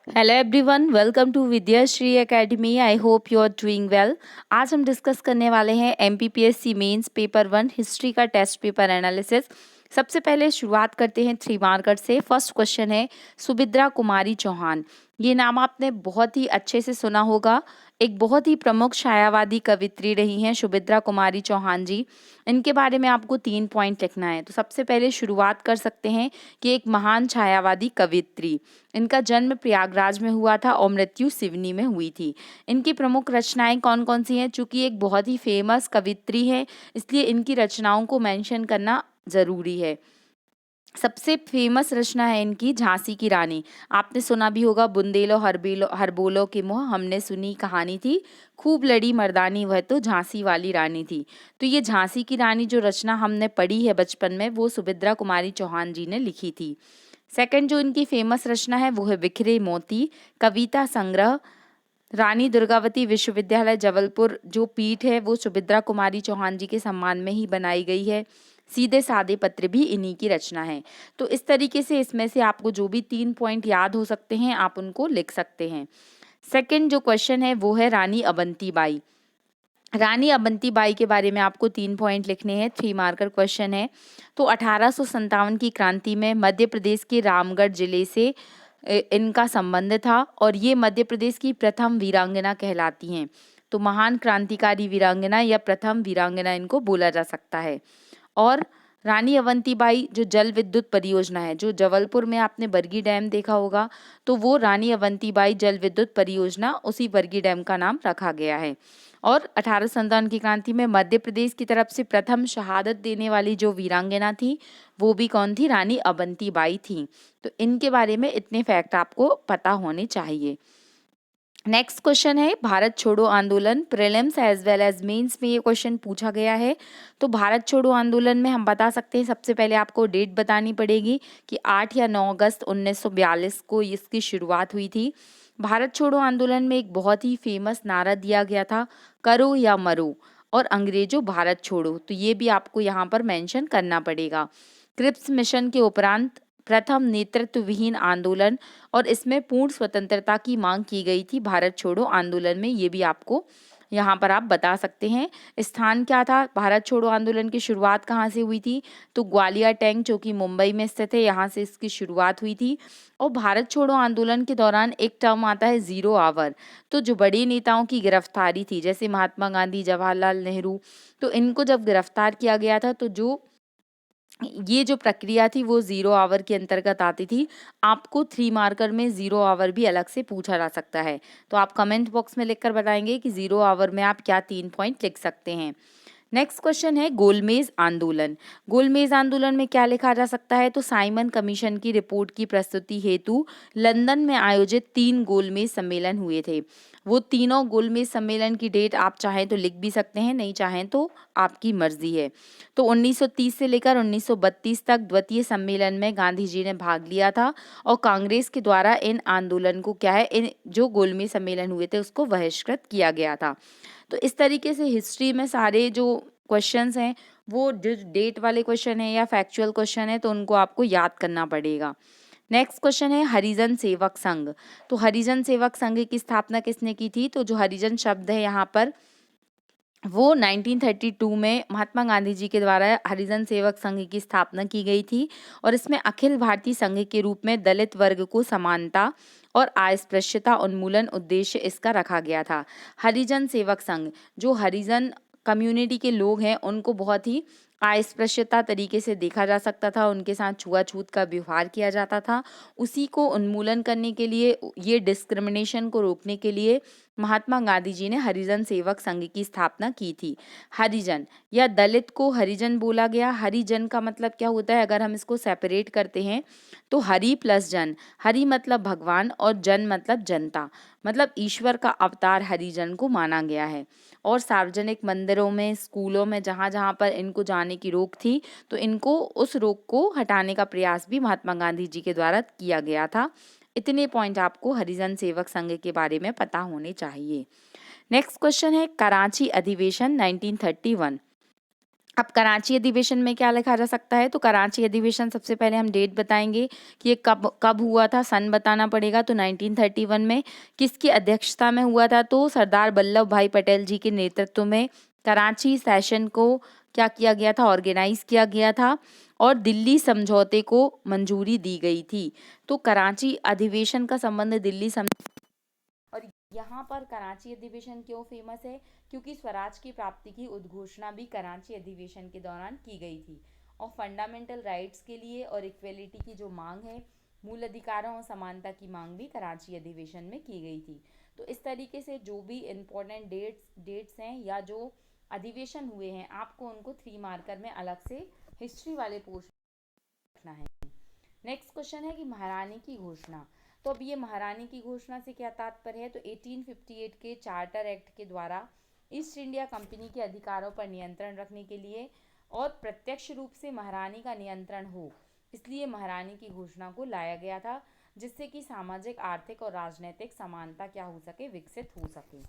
Hello everyone, welcome to Vidyashri academy. I hope you are doing well. आज हम discuss करने वाले हैं एमपीपीएससी मेंस पेपर 1 हिस्ट्री का टेस्ट पेपर एनालिसिस। सबसे पहले शुरुआत करते हैं 3 मार्कर से। फर्स्ट क्वेश्चन है सुभद्रा कुमारी चौहान। ये नाम आपने बहुत ही अच्छे से सुना होगा। एक बहुत ही प्रमुख छायावादी कवित्री रही हैं सुभद्रा कुमारी चौहान जी। इनके बारे में आपको 3 पॉइंट लिखना है। तो सबसे पहले शुरुआत कर सकते हैं कि एक महान छायावादी कवित्री। इनका जन्म प्रयागराज में हुआ था और मृत्यु सिवनी में हुई थी। इनकी प्रमुख रचनाएं कौन कौन सी हैं? चूंकि एक बहुत ही फेमस कवित्री है, इसलिए इनकी रचनाओं को मेंशन करना जरूरी है। सबसे फेमस रचना है इनकी झांसी की रानी। आपने सुना भी होगा, बुंदेलो हरबोलो के मुँह हमने सुनी कहानी थी, खूब लड़ी मर्दानी वह तो झांसी वाली रानी थी। तो ये झांसी की रानी जो रचना हमने पढ़ी है बचपन में, वो सुभद्रा कुमारी चौहान जी ने लिखी थी। सेकंड जो इनकी फेमस रचना है वो है बिखरे मोती कविता संग्रह। रानी दुर्गावती विश्वविद्यालय जबलपुर जो पीठ है वो सुभद्रा कुमारी चौहान जी के सम्मान में ही बनाई गई है। सीधे सादे पत्र भी इन्हीं की रचना है। तो इस तरीके से इसमें से आपको जो भी 3 पॉइंट याद हो सकते हैं आप उनको लिख सकते हैं। सेकंड जो क्वेश्चन है वो है रानी अवंतीबाई। रानी अवंतीबाई के बारे में आपको 3 पॉइंट लिखने हैं। 3 मार्कर क्वेश्चन है। तो 1857 की क्रांति में मध्य प्रदेश के रामगढ़ जिले से इनका संबंध था और ये मध्य प्रदेश की प्रथम वीरांगना कहलाती हैं। तो महान क्रांतिकारी वीरांगना या प्रथम वीरांगना इनको बोला जा सकता है। और रानी अवंतीबाई जो जल विद्युत परियोजना है, जो जबलपुर में आपने बरगी डैम देखा होगा, तो वो रानी अवंतीबाई जल विद्युत परियोजना उसी बरगी डैम का नाम रखा गया है। और 1857 की क्रांति में मध्य प्रदेश की तरफ से प्रथम शहादत देने वाली जो वीरांगना थी वो भी कौन थी? रानी अवंतीबाई थी। तो इनके बारे में इतने फैक्ट आपको पता होने चाहिए। नेक्स्ट क्वेश्चन है भारत छोड़ो आंदोलन। Prelims as well as mains में ये क्वेश्चन पूछा गया है। तो भारत छोड़ो आंदोलन में हम बता सकते हैं, सबसे पहले आपको डेट बतानी पड़ेगी कि 8 या 9 अगस्त 1942 को इसकी शुरुआत हुई थी। भारत छोड़ो आंदोलन में एक बहुत ही फेमस नारा दिया गया था, करो या मरो और अंग्रेजों भारत छोड़ो। तो ये भी आपको यहाँ पर मेंशन करना पड़ेगा। क्रिप्स मिशन के उपरांत प्रथम नेतृत्व विहीन आंदोलन और इसमें पूर्ण स्वतंत्रता की मांग की गई थी भारत छोड़ो आंदोलन में। ये भी आपको यहाँ पर आप बता सकते हैं। स्थान क्या था? भारत छोड़ो आंदोलन की शुरुआत कहाँ से हुई थी? तो ग्वालियर टैंक जो कि मुंबई में स्थित है, यहाँ से इसकी शुरुआत हुई थी। और भारत छोड़ो आंदोलन के दौरान एक टर्म आता है 0 आवर। तो जो बड़े नेताओं की गिरफ्तारी थी, जैसे महात्मा गांधी, जवाहरलाल नेहरू, तो इनको जब गिरफ्तार किया गया था तो जो ये जो प्रक्रिया थी वो 0 आवर के अंतर्गत आती थी। आपको 3 मार्कर में 0 आवर भी अलग से पूछा जा सकता है। तो आप कमेंट बॉक्स में लिखकर बताएंगे कि 0 आवर में आप क्या 3 पॉइंट लिख सकते हैं। नेक्स्ट क्वेश्चन है गोलमेज आंदोलन। गोलमेज आंदोलन में क्या लिखा जा सकता है? तो साइमन कमीशन की रिपोर्ट की प्रस्तुति हेतु लंदन में आयोजित 3 गोलमेज सम्मेलन हुए थे। वो तीनों गोलमेज सम्मेलन की डेट आप चाहें तो लिख भी सकते हैं, नहीं चाहें तो आपकी मर्जी है। तो 1930 से लेकर 1932 तक द्वितीय सम्मेलन में गांधी जी ने भाग लिया था और कांग्रेस के द्वारा इन आंदोलन को क्या है, इन जो गोलमेज सम्मेलन हुए थे उसको बहिष्कृत किया गया था। तो इस तरीके से हिस्ट्री में सारे जो क्वेश्चंस हैं वो जो डेट वाले क्वेश्चन है या फैक्चुअल क्वेश्चन है तो उनको आपको याद करना पड़ेगा। नेक्स्ट क्वेश्चन है हरिजन सेवक संघ। तो हरिजन सेवक संघ की स्थापना किसने की थी? तो जो हरिजन शब्द है यहाँ पर वो 1932 में महात्मा गांधी जी के द्वारा हरिजन सेवक संघ की स्थापना की गई थी और इसमें अखिल भारतीय संघ के रूप में दलित वर्ग को समानता और अस्पृश्यता उन्मूलन उद्देश्य इसका रखा गया था। हरिजन सेवक संघ, जो हरिजन कम्युनिटी के लोग हैं उनको बहुत ही अस्पृश्यता तरीके से देखा जा सकता था, उनके साथ छुआछूत का व्यवहार किया जाता था। उसी को उन्मूलन करने के लिए, ये डिस्क्रिमिनेशन को रोकने के लिए महात्मा गांधी जी ने हरिजन सेवक संघ की स्थापना की थी। हरिजन या दलित को हरिजन बोला गया। हरिजन का मतलब क्या होता है? अगर हम इसको सेपरेट करते हैं तो हरि प्लस जन, हरि मतलब भगवान और जन मतलब जनता, मतलब ईश्वर का अवतार हरिजन को माना गया है। और सार्वजनिक मंदिरों में, स्कूलों में जहाँ जहाँ पर इनको जाने की रोक थी तो इनको उस रोक को हटाने का प्रयास भी महात्मा गांधी जी के द्वारा किया गया था। इतने पॉइंट आपको हरिजन सेवक संघ के बारे में पता होने चाहिए। नेक्स्ट क्वेश्चन है कराची अधिवेशन 1931। अब कराची अधिवेशन में क्या लिखा जा सकता है, तो कराची अधिवेशन सबसे पहले हम डेट बताएंगे कि ये कब कब हुआ था, सन बताना पड़ेगा। तो 1931 में। किसकी अध्यक्षता में हुआ था, तो सरदार वल्लभ भाई पटेल जी के नेतृत्व में कराची सेशन को क्या किया गया था, ऑर्गेनाइज किया गया था और दिल्ली समझौते को मंजूरी दी गई थी। तो कराची अधिवेशन का संबंध दिल्ली और यहाँ पर कराची अधिवेशन क्यों फेमस है, क्योंकि स्वराज की प्राप्ति की उद्घोषणा भी कराची अधिवेशन के दौरान की गई थी और फंडामेंटल राइट्स के लिए और इक्वेलिटी की जो मांग है, मूल अधिकारों और समानता की मांग भी कराची अधिवेशन में की गई थी। तो इस तरीके से जो भी इम्पोर्टेंट डेट्स हैं या जो अधिवेशन हुए हैं, आपको उनको 3 मार्कर में अलग से हिस्ट्री वाले पोर्शन रखना है। नेक्स्ट क्वेश्चन है कि महारानी की घोषणा। तो अब ये महारानी की घोषणा से क्या तात्पर्य है, तो 1858 के चार्टर एक्ट के द्वारा ईस्ट इंडिया कंपनी के अधिकारों पर नियंत्रण रखने के लिए और प्रत्यक्ष रूप से महारानी का नियंत्रण हो, इसलिए महारानी की घोषणा को लाया गया था, जिससे कि सामाजिक, आर्थिक और राजनीतिक समानता क्या हो सके, विकसित हो सके।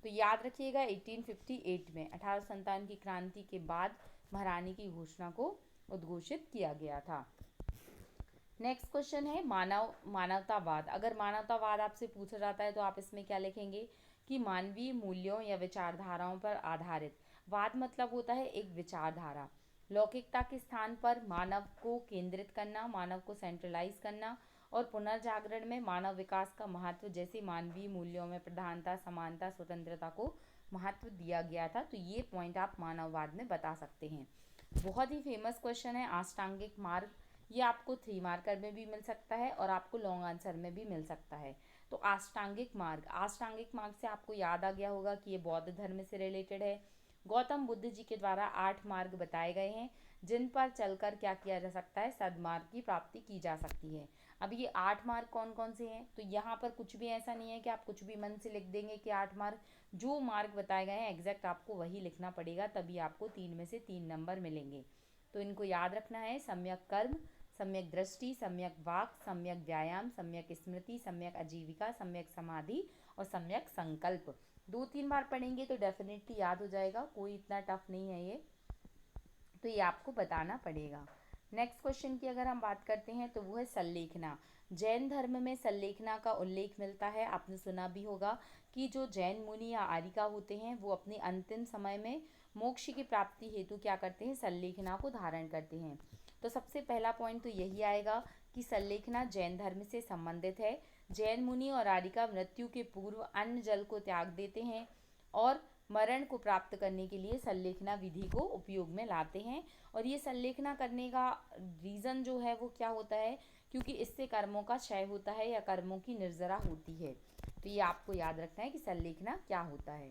तो याद रखिएगा 1858 में 1857 की क्रांति के बाद महारानी की घोषणा को उद्घोषित किया गया था। नेक्स्ट क्वेश्चन है मानवतावाद। अगर मानवतावाद आपसे पूछा जाता है तो आप इसमें क्या लिखेंगे कि मानवीय मूल्यों या विचारधाराओं पर आधारित। वाद मतलब होता है एक विचारधारा। लौकिकता के स्थान पर मानव को केंद्रित करना, मानव को सेंट्रलाइज करना और पुनर्जागरण में मानव विकास का महत्व, जैसे मानवीय मूल्यों में प्रधानता, समानता, स्वतंत्रता को महत्व दिया गया था। तो ये पॉइंट आप मानववाद में बता सकते हैं। बहुत ही फेमस क्वेश्चन है अष्टांगिक मार्ग। ये आपको 3 मार्कर में भी मिल सकता है और आपको लॉन्ग आंसर में भी मिल सकता है। तो अष्टांगिक मार्ग से आपको याद आ गया होगा कि ये बौद्ध धर्म से रिलेटेड है। गौतम बुद्ध जी के द्वारा 8 मार्ग बताए गए हैं, जिन पर चलकर क्या किया जा सकता है, सद्मार्ग की प्राप्ति की जा सकती है। अब ये 8 मार्ग कौन कौन से हैं, तो यहाँ पर कुछ भी ऐसा नहीं है कि आप कुछ भी मन से लिख देंगे कि 8 मार्ग। जो मार्ग बताए गए हैं एग्जैक्ट आपको वही लिखना पड़ेगा, तभी आपको 3 में से 3 नंबर मिलेंगे। तो इनको याद रखना है: सम्यक कर्म, सम्यक दृष्टि, सम्यक वाक, सम्यक व्यायाम, सम्यक स्मृति, सम्यक आजीविका, सम्यक समाधि और सम्यक संकल्प। 2-3 बार पढ़ेंगे तो डेफिनेटली याद हो जाएगा, कोई इतना टफ नहीं है ये, तो ये आपको बताना पड़ेगा। नेक्स्ट क्वेश्चन की अगर हम बात करते हैं तो वो है संलेखना। जैन धर्म में संलेखना का उल्लेख मिलता है। आपने सुना भी होगा कि जो जैन मुनि या आर्यिका होते हैं वो अपने अंतिम समय में मोक्ष की प्राप्ति हेतु क्या करते हैं, संलेखना को धारण करते हैं। तो सबसे पहला पॉइंट तो यही आएगा कि संलेखना जैन धर्म से संबंधित है। जैन मुनि और आर्यिका मृत्यु के पूर्व अन्न जल को त्याग देते हैं और मरण को प्राप्त करने के लिए संलेखना विधि को उपयोग में लाते हैं। और ये संलेखना करने का रीज़न जो है वो क्या होता है, क्योंकि इससे कर्मों का क्षय होता है या कर्मों की निर्जरा होती है। तो ये आपको याद रखना है कि संलेखना क्या होता है।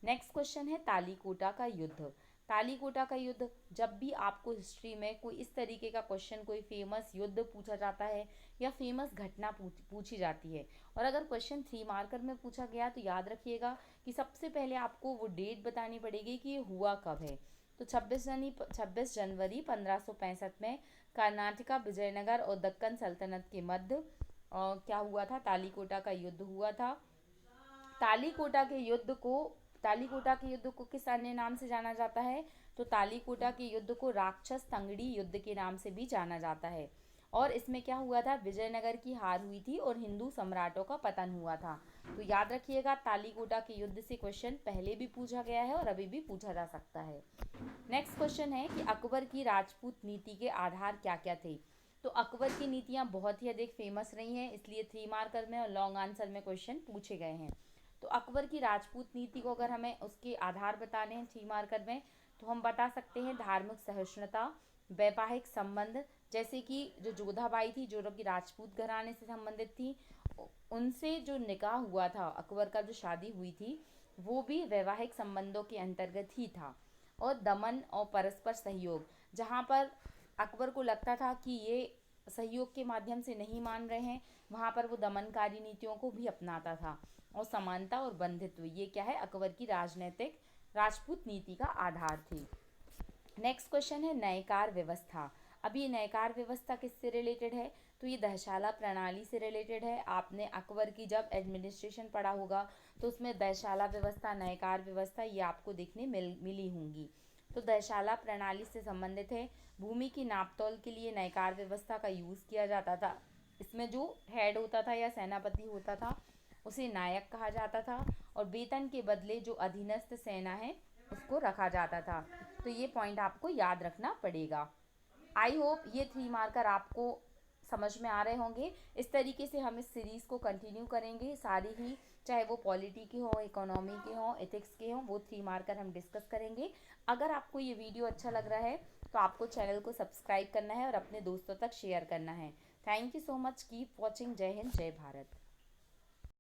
नेक्स्ट क्वेश्चन है तालीकोटा का युद्ध। तालीकोटा का युद्ध, जब भी आपको हिस्ट्री में कोई इस तरीके का क्वेश्चन, कोई फेमस युद्ध पूछा जाता है या फेमस घटना पूछी जाती है और अगर क्वेश्चन 3 मार्कर में पूछा गया, तो याद रखिएगा कि सबसे पहले आपको वो डेट बतानी पड़ेगी कि ये हुआ कब है। तो 26 जनवरी 1565 में कर्नाटका, विजयनगर और दक्कन सल्तनत के मध्य क्या हुआ था, तालीकोटा का युद्ध हुआ था। तालीकोटा के युद्ध को तालीकोटा के युद्ध को किस अन्य नाम से जाना जाता है, तो तालीकोटा के युद्ध को राक्षस तंगड़ी युद्ध के नाम से भी जाना जाता है। और इसमें क्या हुआ था, विजयनगर की हार हुई थी और हिंदू सम्राटों का पतन हुआ था। तो याद रखिएगा तालीकोटा के युद्ध से क्वेश्चन पहले भी पूछा गया है और अभी भी पूछा जा सकता है। नेक्स्ट क्वेश्चन है कि अकबर की राजपूत नीति के आधार क्या क्या थे। तो अकबर की नीतियां बहुत ही अधिक फेमस रही हैं, इसलिए 3 मार्कर में और लॉन्ग आंसर में क्वेश्चन पूछे गए हैं। तो अकबर की राजपूत नीति को अगर हमें उसके आधार बताने हैं 3 मार्कर में, तो हम बता सकते हैं धार्मिक सहिष्णुता, वैवाहिक संबंध, जैसे कि जो जोधाबाई थी, जो कि राजपूत घराने से संबंधित थी, उनसे जो निकाह हुआ था, अकबर का जो शादी हुई थी, वो भी वैवाहिक संबंधों के अंतर्गत ही था। और दमन और परस्पर सहयोग, जहाँ पर अकबर को लगता था कि ये सहयोग के माध्यम से नहीं मान रहे हैं, वहाँ पर वो दमनकारी नीतियों को भी अपनाता था। और समानता और बंधित्व, ये क्या है, अकबर की राजनीतिक राजपूत नीति का आधार थी। नेक्स्ट क्वेश्चन है न्यायकार व्यवस्था। अब ये न्यायकार व्यवस्था किससे रिलेटेड है, तो ये दहशाला प्रणाली से रिलेटेड है। आपने अकबर की जब एडमिनिस्ट्रेशन पढ़ा होगा तो उसमें दहशाला व्यवस्था, न्यायकार व्यवस्था ये आपको देखने मिली होंगी। तो दशला प्रणाली से संबंधित है। भूमि की नापतोल के लिए नयकार व्यवस्था का यूज़ किया जाता था। इसमें जो हेड होता था या सेनापति होता था उसे नायक कहा जाता था, और वेतन के बदले जो अधीनस्थ सेना है उसको रखा जाता था। तो ये पॉइंट आपको याद रखना पड़ेगा। आई होप ये 3 मार्कर आपको समझ में आ रहे होंगे। इस तरीके से हम इस सीरीज़ को कंटिन्यू करेंगे, सारी ही, चाहे वो पॉलिटी की हो, इकोनॉमी के हो, एथिक्स के हो, वो 3 मार्कर हम डिस्कस करेंगे। अगर आपको ये वीडियो अच्छा लग रहा है तो आपको चैनल को सब्सक्राइब करना है और अपने दोस्तों तक शेयर करना है। Thank you so much, keep watching. जय हिंद, जय भारत।